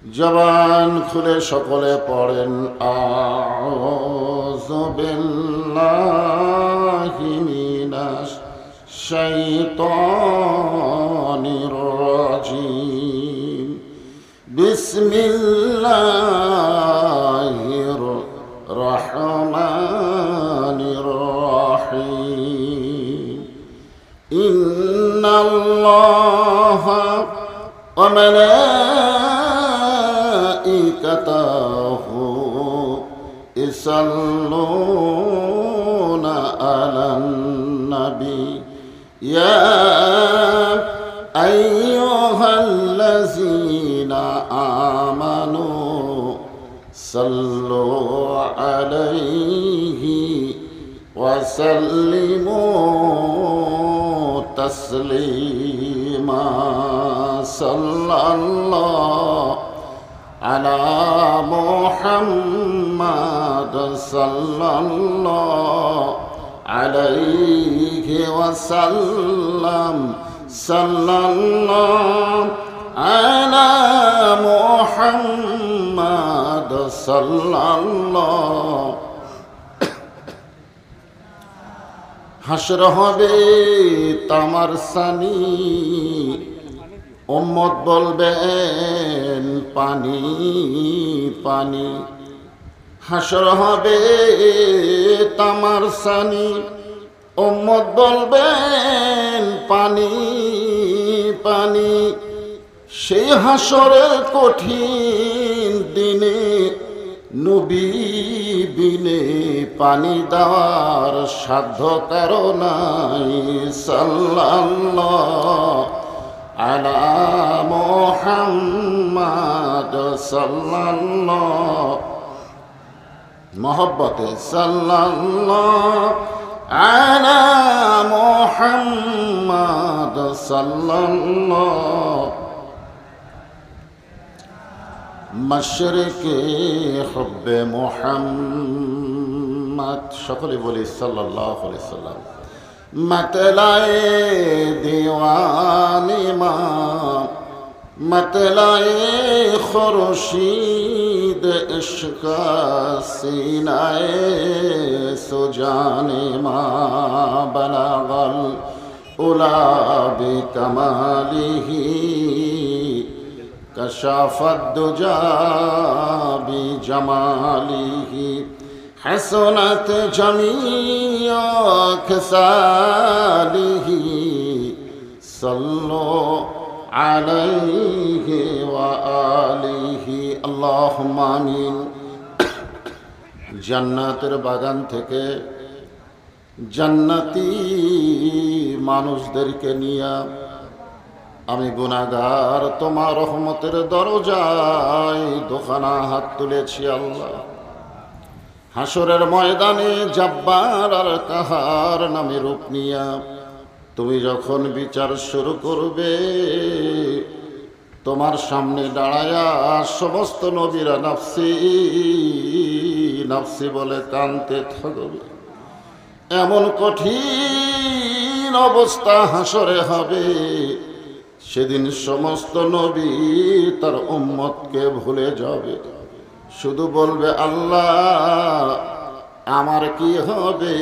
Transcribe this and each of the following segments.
জবান খুলে সকলে পড়েন আউযু বিল্লাহি মিনাশ শাইতানির রাজিম। বিসমিল্লাহির রহমানির রহিম। ইন্নাল্লাহা ওয়া মালাইকাতাহু ইসাল্লুনা আলান নবী ইয়া আইয়ুহাল্লাযীনা আমানু সাল্লু আলাইহি ওয়া সাল্লিমু তাসলিমা। সাল্লাল্লাহু আলা মুহাম্মাদ সাল্লাল্লাহু আলাইহি ওয়া সাল্লাম। সাল্লাল্লাহু আলা মুহাম্মাদ সাল্লাল্লাহু। হাসর হবে তামার সানি, উম্মত বলবেন পানি পানি। হাসর হবে তামার সানি, উম্মত বলবেন পানি পানি। সেই হাসরের কঠিন দিনে নবী বিনে পানি দেওয়ার সাধ্য কারো নাই। সাল্লাল্লাহু আলা মুহাম্মাদ সাল্লাল্লাহু মহব্বতে সাল্লাল্লাহু আলা মুহাম্মাদ সাল্লাল্লাহু। মশরিকে হুব্বে মুহাম্মদ, সকলে বলি সাল্লাল্লাহু আলাইহি সাল্লাম। मतलाए दीवानी माँ, मतलाए खुर्शीद इश्क सीनाए सुजाने माँ। बलागल उला बिकमालिही कशाफत दुजा बिजमालिही। हसनत जमीया खसालिही सल्लो अलैहि व आलिही। अल्लाहुम्मा आमीन। জান্নাতের বাগান থেকে জান্নাতি মানুষদেরকে নিয়ে আমি গুনাহগার তোমার রহমতের দরজায় দোখানা হাত তুলেছি আল্লাহ। হাসরের ময়দানে জব্বার আর কাহার নামে রূপ নিয়া তুমি যখন বিচার শুরু করবে, তোমার সামনে দাঁড়ায়া সমস্ত নবীরা নাফসি নাফসি বলে কাঁদতে থাকবে। এমন কঠিন অবস্থা হাসরে হবে, সেদিন সমস্ত নবী তার উম্মতকে ভুলে যাবে। শুধু বলবে আল্লাহ আমার কি হবে,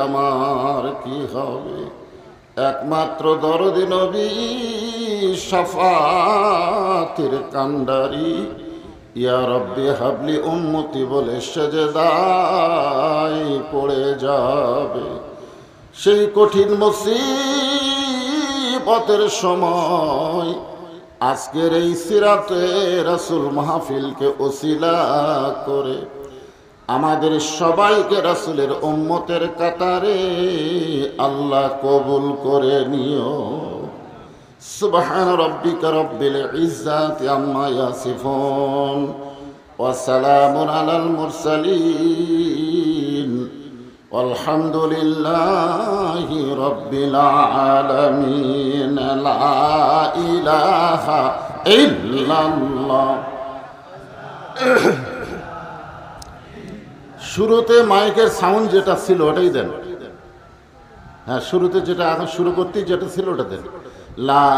আমার কি হবে। একমাত্র দরদি নবী শাফাতের কান্ডারি ইয়া রব্বি হাবলি উম্মতি বলে সেজদায় পড়ে যাবে। সেই কঠিন মুসিবতের সময় আজকের এই সিরাতে রাসূল মাহফিলকে ওসিলা করে আমাদের সবাইকে রাসূলের উম্মতের কাতারে আল্লাহ কবুল করে নিও। সুবহান রাব্বিকা রব্বিল ইজ্জাতি আম্মা ইয়াসিফুন ওয়া সালামুন আলাল মুরসালিন আলহামদুলিল্লাহি রাব্বিল আলামিন। লা ইলাহা ইল্লাল্লাহ। শুরুতে মাইকের সাউন্ড যেটা ছিল ওটাই দেন। হ্যাঁ, শুরুতে যেটা এখন শুরু করতেই যেটা ছিল ওটা দেন। লা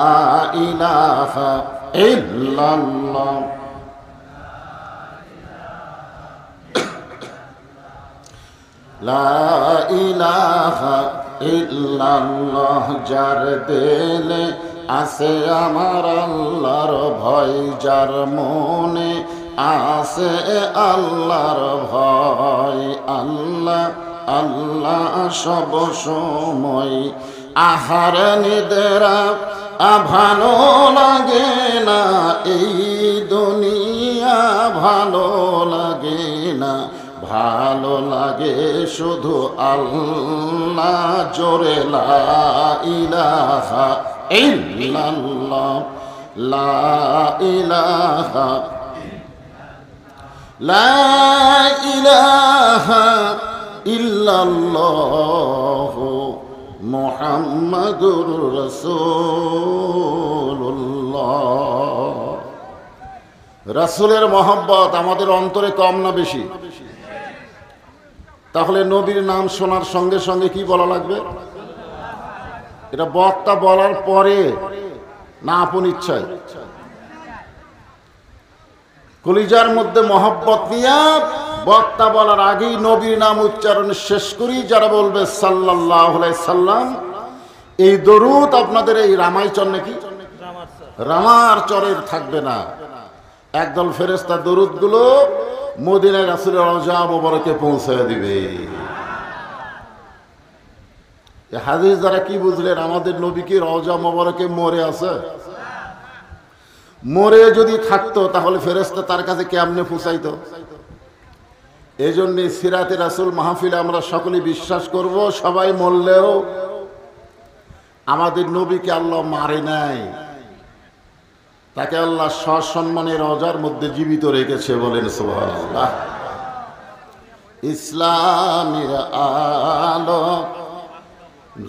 ইলাহা ইল্লাল্লাহ লা ইলাহা ইল্লাল্লাহ যার দিলে আছে আমার আল্লাহর ভয়, যার মনে আছে আল্লাহর ভয়, আল্লাহ আল্লাহ সব সময়। আহার নিদ্রা ভালো লাগে না, এই দুনিয়া ভালো লাগে না, ভালো লাগে শুধু আল্লাহ। জোরে লা ইলাহা ইল্লাল্লাহ, লা ইলাহা, লা ইলাহা ইল্লাল্লাহ মুহাম্মাদুর রাসূলুল্লাহ। রাসূলের মহব্বত আমাদের অন্তরে কম না বেশি? তাহলে নবীর নাম শোনার সঙ্গে সঙ্গে কি বলা লাগবে? এটা বক্তা বলার পরে না আপন ইচ্ছায়? কলিজার মধ্যে মহব্বত নিয়ে বক্তা বলার আগেই নবীর নাম উচ্চারণ শেষ করি। যারা বলবে সাল্লাল্লাহু আলাইহি সাল্লাম, এই দরুদ আপনাদের এই রামায়চর নাকি রামার চরের থাকবে না। একদল ফেরেশতা দরুদগুলো মদিনায় রাসূলের রওজা মোবারকে পৌঁছে দিবে। এই হাদিস দ্বারা কি বুঝলেন? আমাদের নবী কি রওজা মোবারকে মরে আছে? মরে যদি থাকতো তাহলে ফেরেশতা তার কাছে কেমনে পৌঁছাইতো? এই জন্য সিরাতে রাসূল মাহফিলে আমরা সকলে বিশ্বাস করব, সবাই মরলেও আমাদের নবীকে আল্লাহ মারে নাই, তাকে আল্লাহ সসম্মানে রওজার মধ্যে জীবিত রেখেছে। বলেন সুবহানাল্লাহ। ইসলামের আলো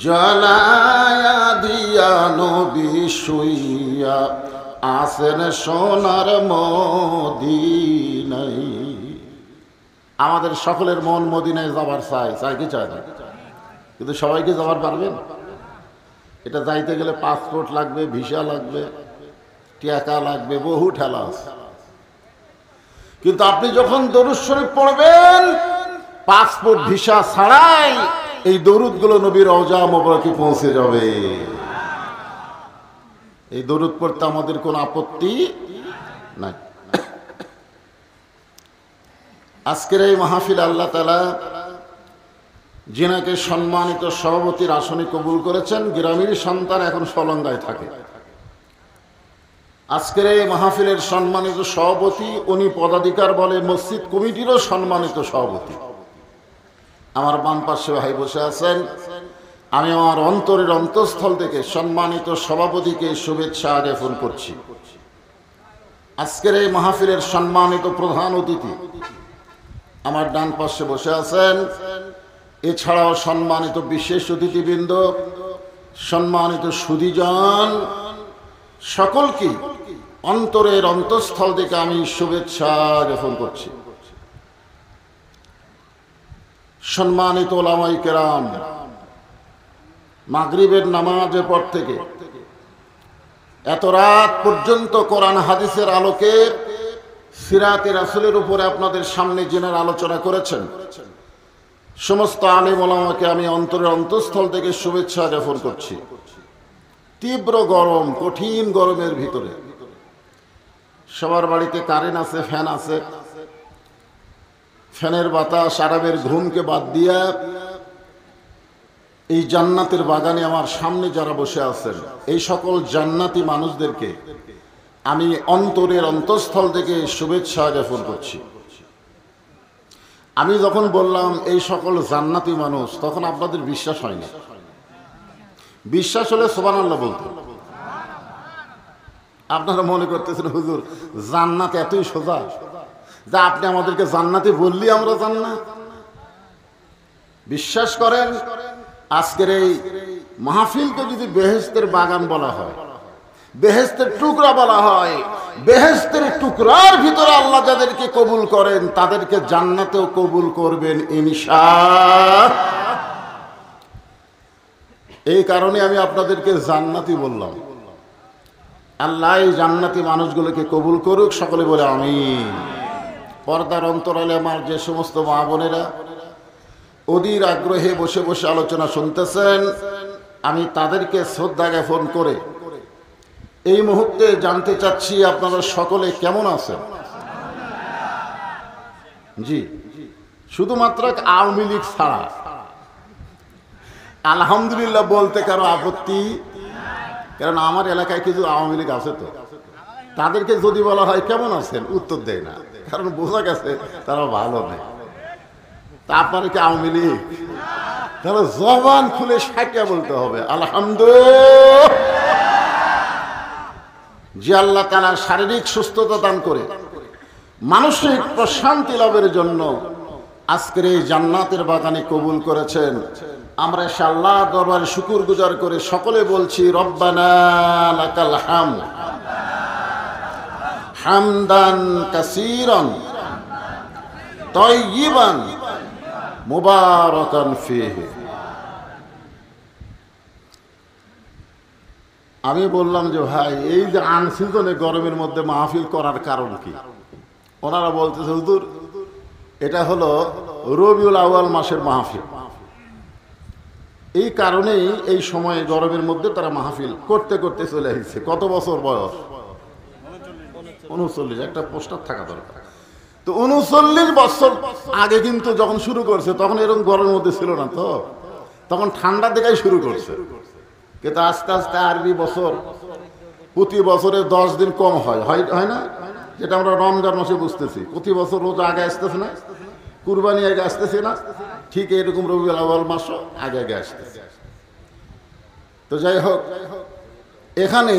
জ্বালায়া দিয়া নবী শুইয়া আসেন সোনার মদিনায়। আমাদের সকলের মন মদিনায় যাবার চাই, চাই কি চায় না? কিন্তু সবাইকে যাবার পারবেন? এটা যাইতে গেলে পাসপোর্ট লাগবে, ভিসা লাগবে, টাকা লাগবে, বহু ঠেলা আছে। কিন্তু আপনি যখন দরুদ শরীফ পড়বেন, পাসপোর্ট ভিসা ছাড়াই এই দরুদগুলো নবীর রওজা মোবারকে পৌঁছে যাবে। এই দরুদ পড়তে আমাদের কোনো আপত্তি নাই। আজকের এই মাহফিল আল্লাহ তাআলা যিনাকে সম্মানিত সভাপতির আসনে কবুল করেছেন, গ্রামের সন্তান এখন সলঙ্গায় থাকে। আজকের এই মাহফিলের সম্মানিত সভাপতি, উনি পদাধিকার বলে মসজিদ কমিটিরও সম্মানিত সভাপতি। আমার বাম পাশে ভাই বসে আছেন। আমি আমার অন্তরের অন্তঃস্থল থেকে সম্মানিত সভাপতিকে শুভেচ্ছা জ্ঞাপন করছি। আজকের এই মাহফিলের সম্মানিত প্রধান অতিথি আমার ডান পাশে বসে আছেন। এছাড়াও সম্মানিত বিশেষ অতিথিবৃন্দ, সম্মানিত সুধীজন, সকলকে অন্তরের অন্তঃস্থল থেকে আমি শুভেচ্ছা জ্ঞাপন করছি। সম্মানিত ওলামায়ে কেরাম, মাগরিবের নামাজের পর থেকে এত রাত পর্যন্ত কোরআন হাদিসের আলোকে সিরাতে রাসূলের উপরে আপনাদের সামনে যিনারা আলোচনা করেছেন, সমস্ত আলেম ওলামাকে আমি অন্তরের অন্তঃস্থল থেকে শুভেচ্ছা জ্ঞাপন করছি। তীব্র গরম, কঠিন গরমের ভিতরে সবার বাড়িতে কারেন্ট আছে, ফ্যান আছে। ফ্যানের বাতাস, আরামের ঘুমকে বাদ দিয়া এই জান্নাতের বাগানে আমার সামনে যারা বসে আছেন, এই সকল জান্নাতি মানুষদেরকে আমি অন্তরের অন্তঃস্থল থেকে শুভেচ্ছা জ্ঞাপন করছি। আমি যখন বললাম এই সকল জান্নাতি মানুষ, তখন আপনাদের বিশ্বাস হয়নি। বিশ্বাস হলে সুবহানাল্লাহ বলতেন। আপনারা মনে করতেছেন হুজুর জান্নাত এতই সোজা যা আপনি আমাদেরকে জান্নাতি বললি আমরা জান্নাত। বিশ্বাস করেন, আজকের এই মাহফিলকে যদি বেহেশতের বাগান বলা হয়, বেহেশতের টুকরা বলা হয়, বেহেশতের টুকরার ভিতরে আল্লাহ যাদেরকে কবুল করেন তাদেরকে জান্নাতেও কবুল করবেন ইনশাআল্লাহ। এই কারণে আমি আপনাদেরকে জান্নাতি বললাম। আল্লাহ এই জান্নাতি মানুষগুলোকে কবুল করুক, সকলে বলে আমিন। পর্দার অন্তরালে আমার যে সমস্ত মা বোনেরা, অধীর আগ্রহে বসে বসে আলোচনা শুনতেছেন। আমি তাদেরকে শ্রদ্ধা জ্ঞাপন করে এই মুহূর্তে জানতে চাচ্ছি আপনারা সকলে কেমন আছেন। জি, শুধুমাত্র আওয়ামী লীগ ছাড়া আলহামদুলিল্লাহ বলতে কারো আপত্তি? কারণ আমার এলাকায় কিছু আওয়ামী লীগ আছে, তো তাদেরকে যদি বলা হয় কেমন আছেন, উত্তর দেয় না, কারণ বোঝা গেছে তারা ভালো নেই। তা আপনারা কি আওয়ামী লীগ? তাহলে জবান খুলে সাকিয়া বলতে হবে আলহামদুলিল্লাহ। যে আল্লাহ তাআলা শারীরিক সুস্থতা দান করে মানসিক প্রশান্তি লাভের জন্য আজকের এই জান্নাতের বাগানে কবুল করেছেন, আমরা ইনশাআল্লাহ দরবারে শুকর গুজার করে সকলে বলছি রব্বানা লাকাল হামদ হামদান কাসীরান তাইয়িবান মুবারাকান ফীহি। আমি বললাম যে ভাই, এই যে আনসিজনে গরমের মধ্যে মাহফিল করার কারণ কি? ওনারা বলতেছে হুজুর এটা হলো রবিউল আউয়াল মাসের মাহফিল, এই কারণেই এই সময়ে গরমের মধ্যে তারা মাহফিল করতে করতে চলে আসছে। কত বছর বয়স? 39। একটা পোস্টার থাকা দরকার। তো 39 বছর আগে কিন্তু যখন শুরু করছে তখন এরকম গরমের মধ্যে ছিল না, তো তখন ঠান্ডা থেকেই শুরু করছে। কিন্তু আস্তে আস্তে আরবি বছর প্রতি বছরে 10 দিন কম হয়, হয় না? যেটা আমরা রমজান মাসে বুঝতেছি, প্রতি বছর রোজা আগে আসতেছে না, কুরবানি আগে আসতেছে না, ঠিক এরকম রবিউল আউয়াল মাসও আগে আগে আসতেছে। তো যাই হোক, এখানে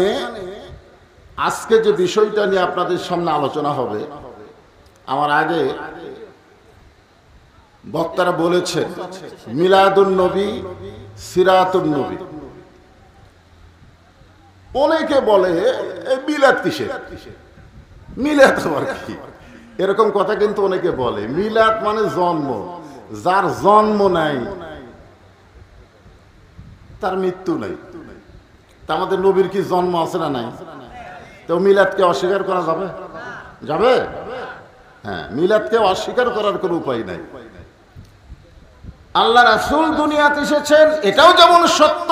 আজকে যে বিষয়টা নিয়ে আপনাদের সামনে আলোচনা হবে, আমার আগে বক্তারা বলেছেন মিলাদুন নবী সিরাতুন নবী। অনেকে বলে মিলাদ কিসের? মিলাদ আবার কি? এরকম কথা কিন্তু অনেকে বলে। মিলাদ মানে জন্ম, যার জন্ম নাই তার মৃত্যু নাই। তা আমাদের নবীর কি জন্ম আছে না নাই? তো মিলাদকে অস্বীকার করা যাবে? যাবে? হ্যাঁ, মিলাদকে অস্বীকার করার কোনো উপায় নাই। আল্লাহ রাসূল দুনিয়াতে এসেছেন এটাও যেমন সত্য,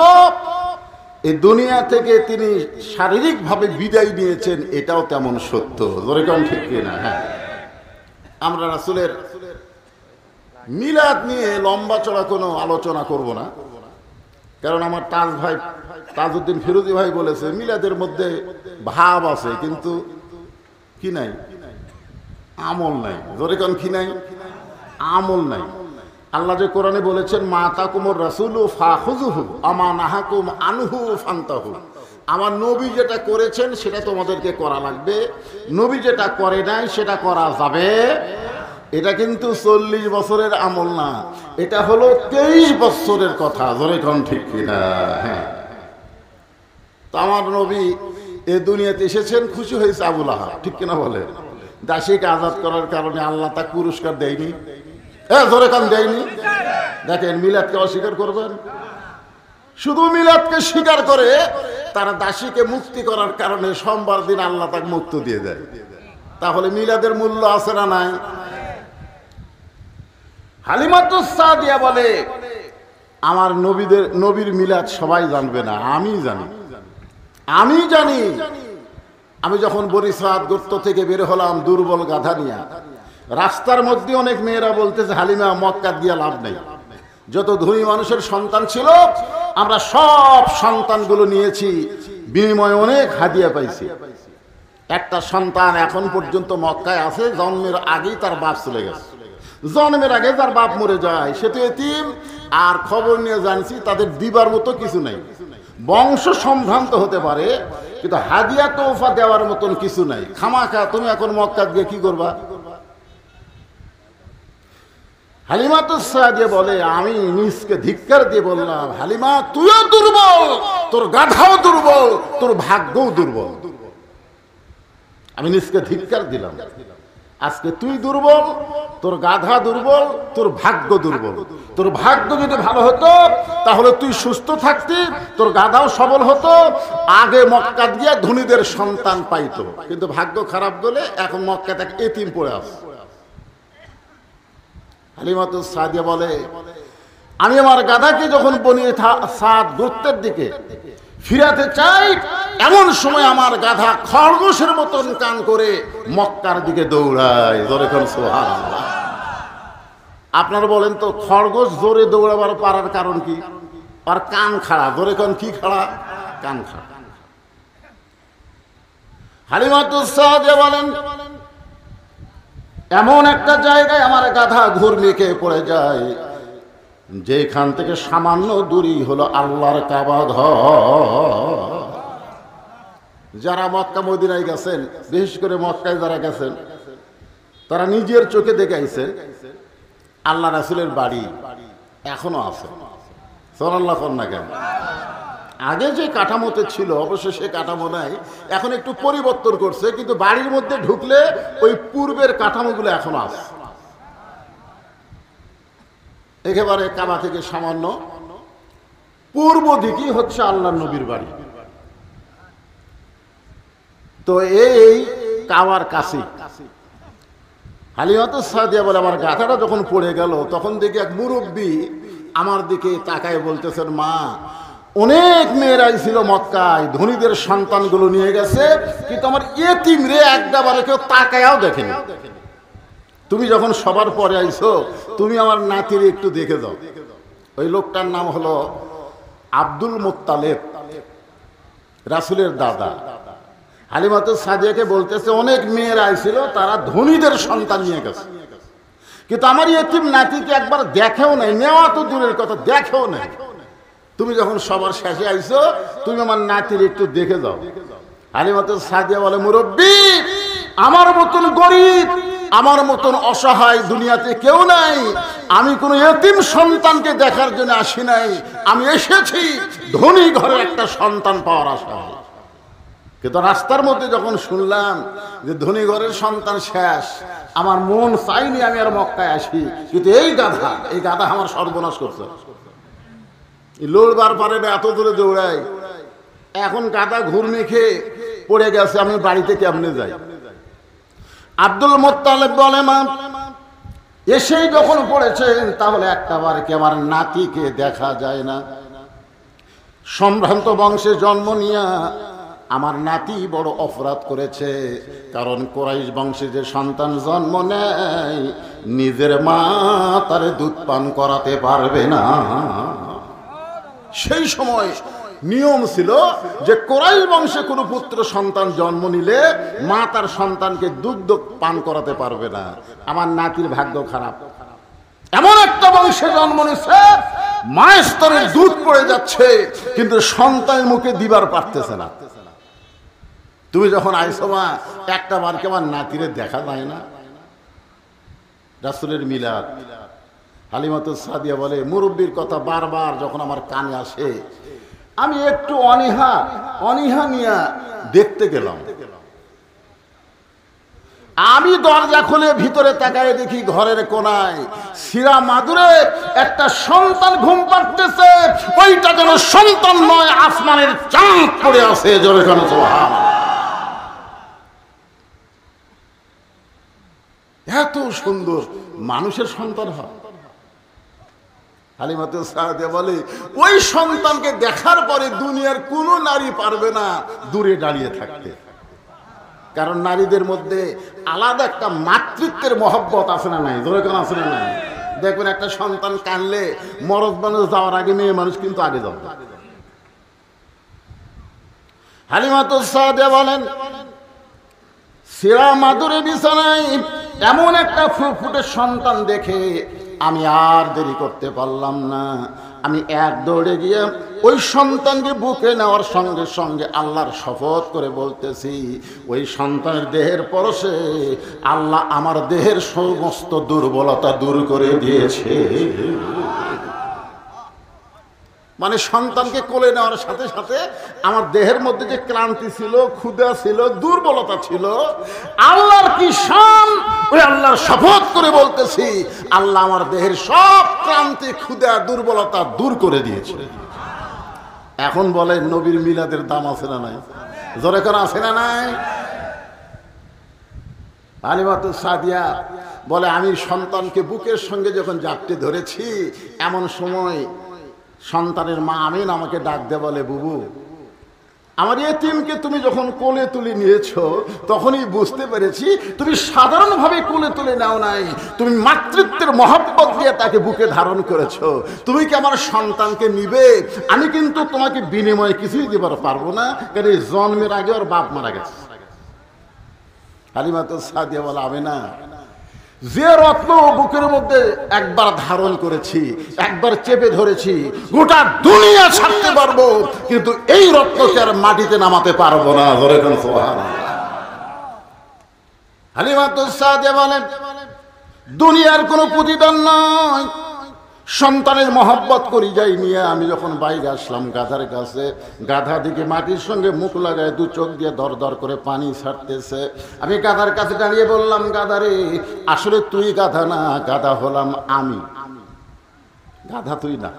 এই দুনিয়া থেকে তিনি শারীরিকভাবে বিদায় নিয়েছেন এটাও তেমন সত্য। জোরে কোন ঠিক কিনা? হ্যাঁ, আমরা রাসূলের মিলাদ নিয়ে লম্বা চড়া কোনো আলোচনা করব না, কারণ আমার তাজউদ্দিন ফিরোজী ভাই বলেছে মিলাদের মধ্যে ভাব আছে কিন্তু কি নাই? আমল নাই। জোরে কোন কি নাই? আমল নাই। আল্লাহ যে কোরআনে বলেছেন মা তাকুমুর রাসূলু ফাখুযুহু আমা নাহাকুম আনহু ফান্তাহু, আমার নবী যেটা করেছেন সেটা তোমাদেরকে করা লাগবে, নবী যেটা করে নাই সেটা করা যাবে। এটা কিন্তু 40 বছরের আমল না, এটা হলো 23 বছরের কথা। জোরে কোন ঠিক কিনা? হ্যাঁ, তো আমার নবী এ দুনিয়াতে এসেছেন, খুশি হয়েছে আবু লাহাব, ঠিক কিনা বলে? দাসীকে আজাদ করার কারণে আল্লাহ তাকে পুরস্কার দেয়নি? জোরে কান দেয়নি? দেখেন, মিলাদকে অস্বীকার করবেন? শুধু মিলাদকে স্বীকার করে তারা দাসীকে মুক্তি করার কারণে সোমবার দিন আল্লাহ তাকে মুক্ত দিয়ে দেয়। তাহলে মিলাদের মূল্য আছে না নাই? হালিমাতুস সাদিয়া বলে আমার নবীর মিলাদ সবাই জানবে না, আমি জানি। আমি যখন বরিশাল গর্ত থেকে বের হলাম দুর্বল গাধা নিয়ে, রাস্তার মধ্যে অনেক মেয়েরা বলতেছে হালিমা মক্কা গিয়া লাভ নেই, যত ধনী মানুষের সন্তান ছিল আমরা সব সন্তানগুলো নিয়েছি, বিনিময়ে অনেক হাদিয়া পাইছি। একটা সন্তান এখন পর্যন্ত মক্কায় আছে, জন্মের আগেই তার বাপ চলে গেছে। জন্মের আগে তার বাপ মরে যায়, সে তো এতিম। আর খবর নিয়ে জানছি তাদের দিবার মতো কিছু নাই। বংশ সম্ভ্রান্ত হতে পারে কিন্তু হাদিয়া তোফা দেওয়ার মতন কিছু নাই। খামাখা তুমি এখন মক্কা গিয়ে কি করবা? হালিমাতুস সাদিয়া বলে আমি নিজকে ধিক্কার দিয়ে বললাম হালিমা তুইও দুর্বল, তোর গাধাও দুর্বল, তোর ভাগ্যও দুর্বল। আমি নিজকে ধিক্কার দিলাম। আজকে তুই দুর্বল, তোর গাধা দুর্বল, তোর ভাগ্য দুর্বল। তোর ভাগ্য যদি ভালো হতো তাহলে তুই সুস্থ থাকতি, তোর গাধাও সবল হতো, আগে মক্কা গিয়া ধনীদের সন্তান পাইতো। কিন্তু ভাগ্য খারাপ বলে এখন মক্কা থেকে এতিম পড়ে আছে। হালিমাতুস সাদিয়া বলে আমি আমার গাধাকে যখন বনিয়ে সাদ গোত্রের দিকে ফিরাতে চাই, এমন সময় আমার গাধা খরগোশের মতন কান করে মক্কার দিকে দৌড়ায়। জোরে কোন সুবহানাল্লাহ। আপনারা বলেন তো, খরগোশ জোরে দৌড়াবার পারার কারণ কি? আর কান খাড়া। জোরে কোন কি খাড়া? কান খাড়া। হালিমাতুস সাদিয়া বলেন, এমন একটা জায়গায় আমার গাধা ঘুরনি খেয়ে পড়ে যায়, যেখান থেকে সামান্য দূরই হলো আল্লাহর কাবা ঘর। যারা মক্কা মদিনায় গেছেন, বিশেষ করে মক্কায় যারা গেছেন, তারা নিজের চোখে দেখে আইছে আল্লাহ রাসূলের বাড়ি এখনো আছে। সুবহানাল্লাহ না কেন? আগে যে কাঠামোতে ছিল, অবশ্য সে কাঠামো নাই, এখন একটু পরিবর্তন করছে, কিন্তু বাড়ির মধ্যে ঢুকলে ওই পূর্বের কাঠামোগুলো এখনো আছে। একেবারে কাবা থেকে সামান্য পূর্ব দিকেই হচ্ছে আল্লাহর নবীর বাড়ি। তো এই কাবার কাছে হালিমাতুস সাদিয়া বলে, আমার গাধাটা যখন পড়ে গেল, তখন দেখি এক মুরব্বী আমার দিকে তাকায় বলতেছেন, মা, অনেক মেয়েরা ছিল মক্কায়, ধনীদের সন্তানগুলো নিয়ে গেছে, কিন্তু আমার ইয়েতিম রে একবারে কেউ তাকায়াও দেখেনি। তুমি যখন সবার পরে আইছো, তুমি আমার নাতির একটু দেখে দাও। ওই লোকটার নাম হলো আব্দুল মুত্তালেব, রাসূলের দাদা। হালিমাতুস সাদিয়াকে বলতেছে, অনেক মেয়েরা আইছিল, তারা ধনীদের সন্তান নিয়ে গেছে, কিন্তু আমার ইয়েতিম নাতিকে একবার দেখেও নাই, নেওয়া তো দূরের কথা, দেখেও নাই। তুমি যখন সবার শেষে আইছো, তুমি আমার নাতির একটু দেখে দাও। হালিমাতুস সাদিয়া বলে, মুরব্বী, আমার মতন গরিব, আমার মতন অসহায় দুনিয়াতে কেউ নাই। আমি কোন ইয়েতিম সন্তানকে দেখার জন্য আসি নাই, আমি এসেছি ধনী ঘরে একটা সন্তান পাওয়ার আশায়। কিন্তু রাস্তার মধ্যে যখন শুনলাম যে ধনী ঘরের সন্তান শেষ, আমার মন চাইনি আমি আর মক্কায় আসি। কিন্তু এই গাধা আমার সর্বনাশ করছে। লড়বার পারে না, এত দূরে দৌড়াই। এখন গাধা ঘুরনি খেয়ে পড়ে গেছে, আমি বাড়িতে কেমনে যাই? আব্দুল মুত্তালিব বলে, মা, এসেই যখন পড়েছেন, তাহলে একটাবার কি আমার নাতিকে দেখা যায় না? সম্ভ্রান্ত বংশে জন্ম নিয়া আমার নাতি বড় অপরাধ করেছে, কারণ কুরাইশ বংশে যে সন্তান জন্ম নেয়, নিজের মা তার দুধ পান করাতে পারবে না। সেই সময় নিয়ম ছিল যে কুরাইশ বংশে কোনো পুত্র সন্তান জন্ম নিলে মা তার সন্তানকে দুধ পান করাতে পারবে না। আমার নাতির ভাগ্য খারাপ, এমন একটা বংশে জন্ম নিছে, মায়ের স্তরে দুধ পড়ে যাচ্ছে, কিন্তু সন্তানের মুখে দিবার পারতেছে না। তুমি যখন আইসো, মা, একটা বারকে আমার নাতিরে দেখা যায় না। রাসূলের মিলাদ। হালিমাতুস সাদিয়া বলে, মুরব্বীর কথা বারবার যখন আমার কানে আসে, আমি একটু অনীহা নিয়ে দেখতে গেলাম। আমি দরজা খুলে ভিতরে তাকায় দেখি ঘরের কোনায় সিরা মাদুরে একটা সন্তান ঘুম পাড়তেছে। ওইটা যেন সন্তান নয়, আসমানের চাঁদ পড়ে আছে। জোরে কেন সুবহানাল্লাহ। এত সুন্দর মানুষের সন্তান হয়। হালিমাতুস সাদিয়া বলে, ওই সন্তানকে দেখার পরে দুনিয়ার কোনো নারী পারবে না দূরে দাঁড়িয়ে থাকতে, কারণ নারীদের মধ্যে আলাদা একটা মাতৃত্বের মহব্বত আছে না নাই? ধরে কেন আছে না নাই? দেখবেন একটা সন্তান কানলে মরদ মানুষ যাওয়ার আগে মেয়ে মানুষ কিন্তু আগে যাবে। হালিমাতুস সাদিয়া বলেন, সিরা মাদুরে বিছানায় এমন একটা ফুটফুটে সন্তান দেখে আমি আর দেরি করতে পারলাম না। আমি এক দৌড়ে গিয়ে ওই সন্তানকে বুকে নেওয়ার সঙ্গে সঙ্গে আল্লাহর শপথ করে বলতেছি, ওই সন্তানের দেহের পরশে আল্লাহ আমার দেহের সমস্ত দুর্বলতা দূর করে দিয়েছে। মানে সন্তানকে কোলে নেওয়ার সাথে সাথে আমার দেহের মধ্যে যে ক্লান্তি ছিল, ক্ষুধা ছিল, দুর্বলতা ছিল, আল্লাহর কি শান! ওই আল্লাহর শপথ করে বলতেছি, আল্লাহ আমার দেহের সব ক্লান্তি, ক্ষুধা, দুর্বলতা দূর করে দিয়েছে। এখন বলে, নবীর মিলাদের দাম আছে না নাই? জোরে করে আছে না নাই? হালিমাতুস সাদিয়া বলে, আমি সন্তানকে বুকের সঙ্গে যখন জাপটে ধরেছি, এমন সময় সন্তানের মা আমিন আমাকে ডাক দিয়ে বলে, বুবু, আমার এতিমকে তুমি যখন কোলে তুলে নিয়েছো, তখনই বুঝতে পেরেছি তুমি সাধারণভাবে কোলে তুলে নাও নাই, তুমি মাতৃত্বের মহব্বত দিয়ে তাকে বুকে ধারণ করেছো। তুমি কি আমার সন্তানকে নিবে? আমি কিন্তু তোমাকে বিনিময়ে কিছুই দিবার পারবো না, কারণ জন্মের আগে ওর বাপ মারা গেছে। হালিমাতুস সাদিয়া বলে, আমি না, যে রত্ন বুকের মধ্যে একবার ধারণ করেছি, একবার চেপে ধরেছি, গোটা দুনিয়া ছাড়তে পারবো, কিন্তু এই রত্নকে আর মাটিতে নামাতে পারবো না। ধরে কোন সুবহানাল্লাহ। হালিমাতুস সাদিয়া বলেন, দুনিয়ার কোনো প্রতিদান নয়, সন্তানের মহব্বত করি যাই নিয়ে আমি যখন বাইরে আসলাম গাধার কাছে, গাধা দিকে মাটির সঙ্গে মুখ লাগায় দু চোখ দিয়ে দর দর করে পানি ছাড়তেছে। আমি গাধার কাছে দাঁড়িয়ে বললাম, গাধারে, আসলে তুই গাধা না, গাধা হলাম আমি, গাধা তুই না।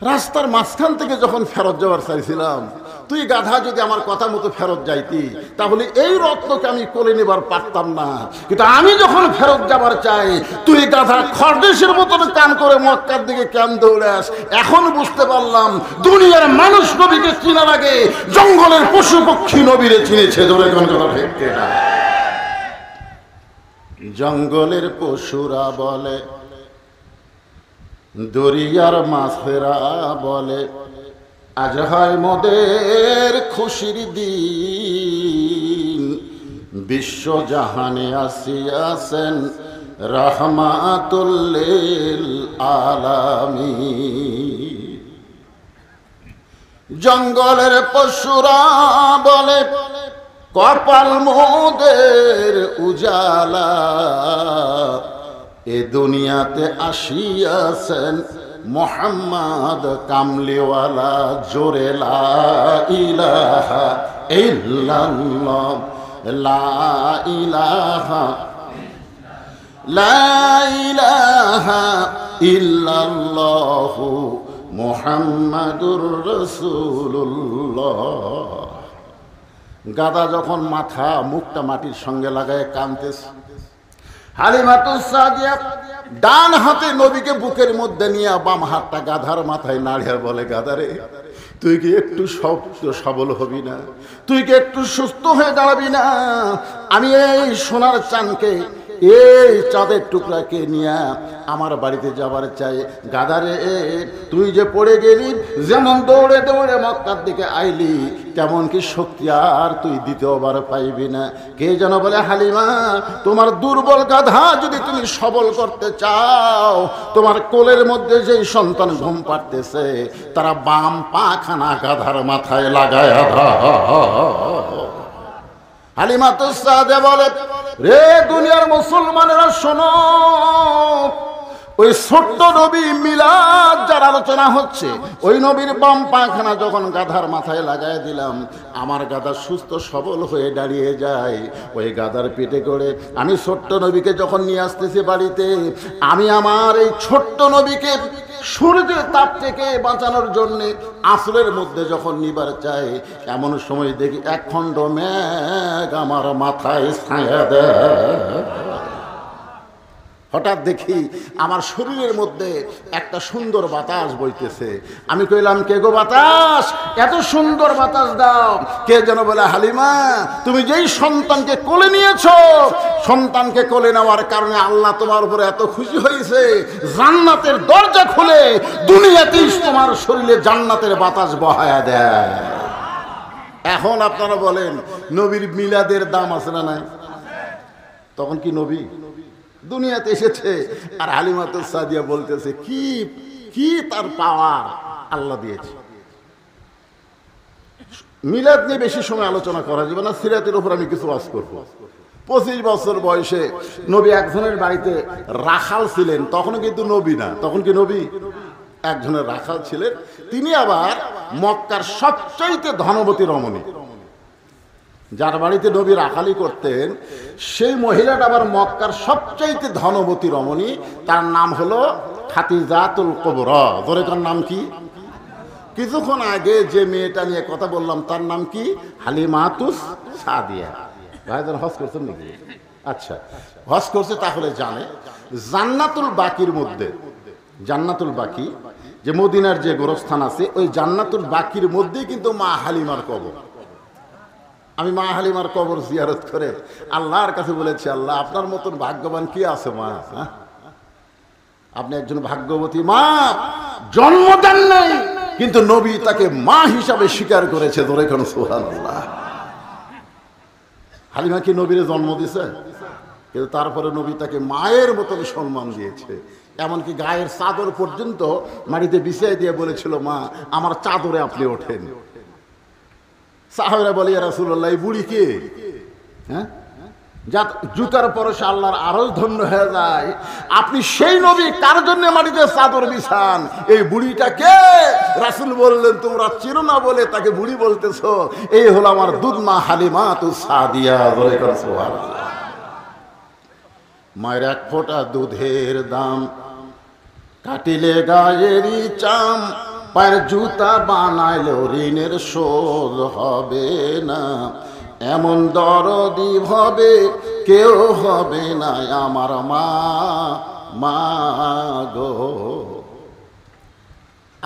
রাস্তার মাঝখান থেকে যখন ফেরত যাওয়ার চাইছিলাম, তুই গাধা যদি আমার কথা মতো ফেরত যাইতি, তাহলে এই রত্নকে আমি কোলে নেবার পারতাম না। কিন্তু আমি যখন ফেরত যাবার চাই, তুই গাধা খরদেশের মতন কান করে মক্কার দিকে কেন দৌড়াস। এখন বুঝতে পারলাম, দুনিয়ার মানুষ নবীকে চিনার আগে জঙ্গলের পশু পক্ষী নবীরে চিনেছে। ধরে কোন কথা ঠিক না? জঙ্গলের পশুরা বলে, দরিয়ার মাছেরা বলে, আজ হয় মোদের খুশির দিন, বিশ্বজাহানে আসিয়াছেন রাহমাতুল লিল আলামিন। জঙ্গলের পশুরা বলে, কপাল মোদের উজালা, এ দুনিয়াতে আসিয়াছেন মোহাম্মদ কামলিওয়ালা। জোরে লা ইলাহা ইল্লাল্লাহ, লা ইলাহা, লা ইলাহা ইল্লাল্লাহু মুহাম্মাদুর রাসূলুল্লাহ। গাদা যখন মাথা মুখটা মাটির সঙ্গে লাগায় কাঁদতেছে, হালিমাতুস সাদিয়া ডান হাতে নবীকে বুকের মধ্যে নিয়ে বাম হাতটা গাধার মাথায় নাড়িয়ে বলে, গাধারে, তুই কি একটু সবল হবি না? তুই কি একটু সুস্থ হয়ে দাঁড়াবি না? আমি এই সোনার চানকে, এই চাঁদের টুকরাকে নিয়ে আমার বাড়িতে যাবার চাই। গাধারে, তুই যে পড়ে গেলি, যেমন দৌড়ে দৌড়ে মক্কার দিকে আইলি, তেমন কি শক্তি আর তুই দ্বিতীয়বার পাইবি না। কে যেন বলে, হালিমা, তোমার দুর্বল গাধা যদি তুমি সবল করতে চাও, তোমার কোলের মধ্যে যেই সন্তান ঘুম পাড়তেছে, তারা বাম পাখানা গাধার মাথায় লাগায়। হালিমাতুস সাদিয়া বলে, রে দুনিয়ার মুসলমানেরা শোনো, ওই ছোট্ট নবী মিলাদ যার আলোচনা হচ্ছে, ওই নবীর বাম পাখানা যখন গাধার মাথায় লাগায় দিলাম, আমার গাধা সুস্থ সবল হয়ে দাঁড়িয়ে যায়। ওই গাধার পেটে করে আমি ছোট্ট নবীকে যখন নিয়ে আসতেছি বাড়িতে, আমি আমার এই ছোট্ট নবীকে সূর্যের তাপ থেকে বাঁচানোর জন্য আসলের মধ্যে যখন নিবার চাই, এমন সময় দেখি এক খণ্ড মেঘ আমার মাথায় ছায়া দেয়। হঠাৎ দেখি আমার শরীরের মধ্যে একটা সুন্দর বাতাস বইতেছে। আমি কইলাম, কে গো বাতাস, এত সুন্দর বাতাস দাও? কে যেন বলে, হালিমা, তুমি যেই সন্তানকে কোলে নিয়েছো, সন্তানকে কোলে নেওয়ার কারণে আল্লাহ তোমার উপরে এত খুশি হয়েছে, জান্নাতের দরজা খুলে দুনিয়াতেই তোমার শরীরে জান্নাতের বাতাস বহায়া দেয়। এখন আপনারা বলেন, নবীর মিলাদের দাম আছে না নাই? তখন কি নবী দুনিয়াতে এসেছে, আর হালিমাতুস সাদিয়া বলতেছে, কি কি তার পাওয়ার আল্লাহ দিয়েছে। মিলাদ নিয়ে বেশি সময় আলোচনা করা যাবে না, সিরাতের উপর আমি কিছু ওয়াজ করব। 25 বছর বয়সে নবী একজনের বাড়িতে রাখাল ছিলেন, তখনও কিন্তু নবী না, তখন কি নবী? একজনের রাখাল ছিলেন, তিনি আবার মক্কার সবচাইতে ধনবতী রমণী। যার বাড়িতে নবী রাখালি করতেন, সেই মহিলাটা আবার মক্কার সবচাইতে ধনবতী রমণী। তার নাম হলো খাদিজাতুল কুবরা। ধরে তার নাম কি? কিছুক্ষণ আগে যে মেয়েটা নিয়ে কথা বললাম, তার নাম কি? হালিমাতুস সাদিয়া। ভাইজান হজ করছেন নাকি? আচ্ছা, হজ করছে তাহলে জানে জান্নাতুল বাকির মধ্যে, জান্নাতুল বাকি যে মদিনার যে গোরস্থান আছে, ওই জান্নাতুল বাকির মধ্যেই কিন্তু মা হালিমার কবর। আমি মা হালিমার কবর জিয়ারত করে আল্লাহর কাছে বলেছি, আল্লাহ আপনার মতন ভাগ্যবান কি আছে মা? আপনি একজন ভাগ্যবতী মা, জন্ম দেন নাই কিন্তু নবী তাকে মা হিসাবে স্বীকার করেছে। ধরে কোন সুবহানাল্লাহ। হালিমা কি নবীর জন্ম দিছে? কিন্তু তারপরে নবী তাকে মায়ের মতন সম্মান দিয়েছে। এমনকি গায়ের চাদর পর্যন্ত মাটিতে বিছিয়ে দিয়ে বলেছিল, মা আমার চাদরে আপনি ওঠেন। সাহাবারা বলে, ইয়া রাসূলুল্লাহ এই বুড়ি কে? হ্যাঁ, যা জুতার পরশে আল্লাহর আরশ ধন্য হয়ে যায়, আপনি সেই নবী কার জন্য মাটিতে চাদর বিছান? এই বুড়িটা কে? রাসূল বললেন, তোমরা চিনো না বলে তাকে বুড়ি বলতেছো। এই হলো আমার দুধ মা হালিমাতুস সাদিয়া। বলে সুবহানাল্লাহ। মায়ের এক ফোঁটা দুধের দাম কাটিলে গায়েরই চাম, পায়ের জুতা বানাইলো ঋণের শোধ হবে না। এমন দরদি হবে কেউ হবে না আমার মা, মা গো।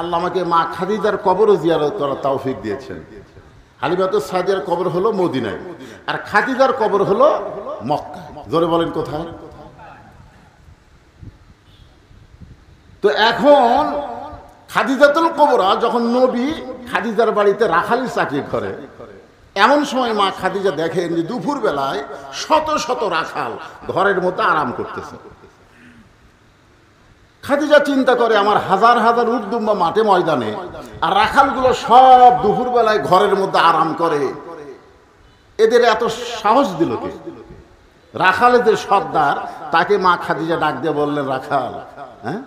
আল্লাহ আমাকে মা খাদিজার কবরও জিয়ারত করার তৌফিক দিয়েছেন। হালিমাতুস সাদিয়ার কবর হলো মদিনায়, আর খাদিজার কবর হলো মক্কা। জোরে বলেন কোথায়? তো এখন খাদিজাতুল কুবরা যখন নবী খাদিজার বাড়িতে রাখালি চাকরি করে, এমন সময় মা খাদিজা দেখেন যে দুপুর বেলায় শত শত রাখাল ঘরের মধ্যে আরাম করতেছে। খাদিজা চিন্তা করে, আমার হাজার হাজার উটদুম্বা মাঠে ময়দানে, আর রাখালগুলো সব দুপুর বেলায় ঘরের মধ্যে আরাম করে, এদের এত সাহস দিল কে? রাখালেদের সর্দার তাকে মা খাদিজা ডাক দিয়ে বললেন, রাখাল, হ্যাঁ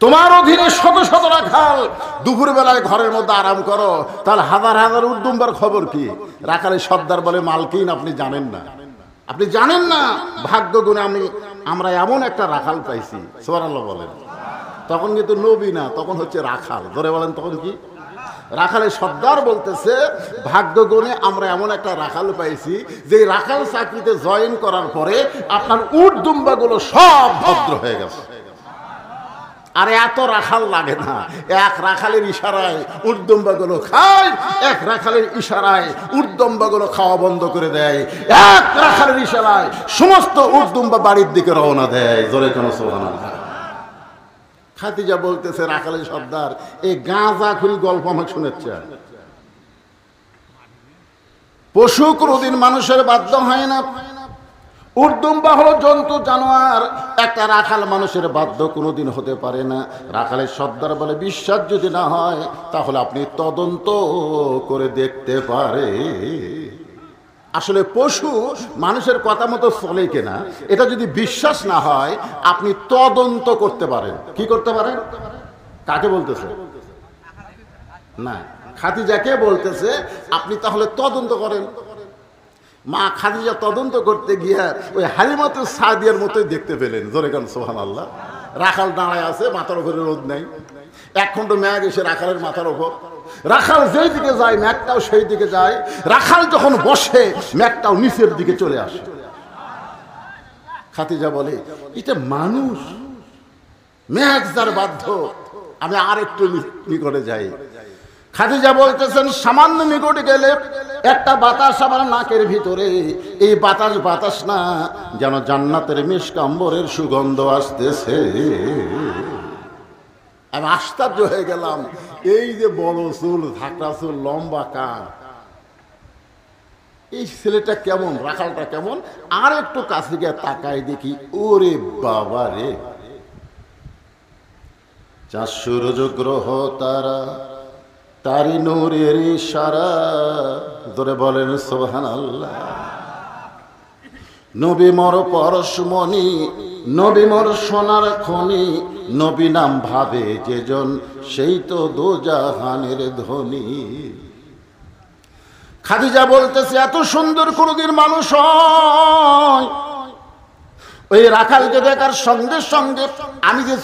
তোমার অধীনে শত শত রাখাল দুপুর বেলায় ঘরের মধ্যে আরাম করো, তাহলে হাজার হাজার উটদুম্বার খবর কি? রাখালের সর্দার বলে, মালকিন আপনি জানেন না, আপনি জানেন না, ভাগ্য গুণে আমরা এমন একটা রাখাল পাইছি। সুবহানাল্লাহ বলেন। তখন কিন্তু নবী না, তখন হচ্ছে রাখাল। ধরে বলেন তখন কি? রাখালের সর্দার বলতেছে, ভাগ্য গুণে আমরা এমন একটা রাখাল পাইছি যে রাখাল চাকরিতে জয়েন করার পরে আপনার উট দুম্বাগুলো সব ভদ্র হয়ে গেছে। আরে এত রাখাল লাগে না, এক রাখালের ইশারায় উটদম্বাগুলো খায়, এক রাখালের ইশারায় উটদম্বাগুলো খাওয়া বন্ধ করে দেয়, এক রাখালের ইশারায় সমস্ত উটদম্বা বাড়ির দিকে রওনা দেয়। জোরে কেন সুবহানাল্লাহ। খাদিজা বলতেছে, রাখালের সর্দার এই গাঁজাখুরি গল্প আমাকে শোনাচ্ছে। পশু কোনোদিন মানুষের বাধ্য হয় না, উটদুম্বা হলো জন্তু জানোয়ার, একটা রাখাল মানুষের বাধ্য কোনোদিন হতে পারে না। রাখালের সর্দার বলে, বিশ্বাস যদি না হয় তাহলে আপনি তদন্ত করে দেখতে পারে আসলে পশু মানুষের কথা মতো চলে কিনা। এটা যদি বিশ্বাস না হয় আপনি তদন্ত করতে পারেন। কি করতে পারেন? কাকে বলতেছে? না, খাদিজাকে বলতেছে, আপনি তাহলে তদন্ত করেন। মা খাদিজা তদন্ত করতে গিয়া ওই হালিমাতুস সাদিয়ার মতোই দেখতে পেলেন। জোরে কান সুবহানাল্লাহ। রাখাল দাঁড়ায় আছে, মাথার উপরে রোদ নাই, এক খণ্ড মেঘ এসে রাখালের মাথার উপর, রাখাল যেই দিকে যায় মেঘটাও সেই দিকে যায়, রাখাল যখন বসে মেঘটাও নিচের দিকে চলে আসে। খাদিজা বলে, এটা মানুষ, মেঘ যার বাধ্য, আমি আর একটু নিকটে যাই। খাদিজা বলতেছেন, সামান্য নিকটে গেলে একটা বাতাস আমার নাকের ভিতরে, এই বাতাস বাতাস না, যেন জান্নাতের মিশকাম্বরের সুগন্ধ আসতেছে। আমি আশ্চর্য হয়ে গেলাম, এই যে বড় চুল, ঝাঁকড়া চুল, লম্বা কান, এই ছেলেটা কেমন, রাখালটা কেমন। আর একটু কাছে গিয়ে তাকাই দেখি, ওরে বাবা রে, চাঁদ সূর্য গ্রহ তারা তারি নূরের ইশারা। ধরে বলেন সুবহানাল্লাহ। নবী মোর পরশমণি, নবী মোর সোনার খনি, নবী নাম ভাবে যেজন সেই তো দোজাহানের ধনী। খাদিজা বলতেছে, এত সুন্দর কোনদিন মানুষ হয়? ওই রাখালকে দেখার সঙ্গে সঙ্গে আমি যে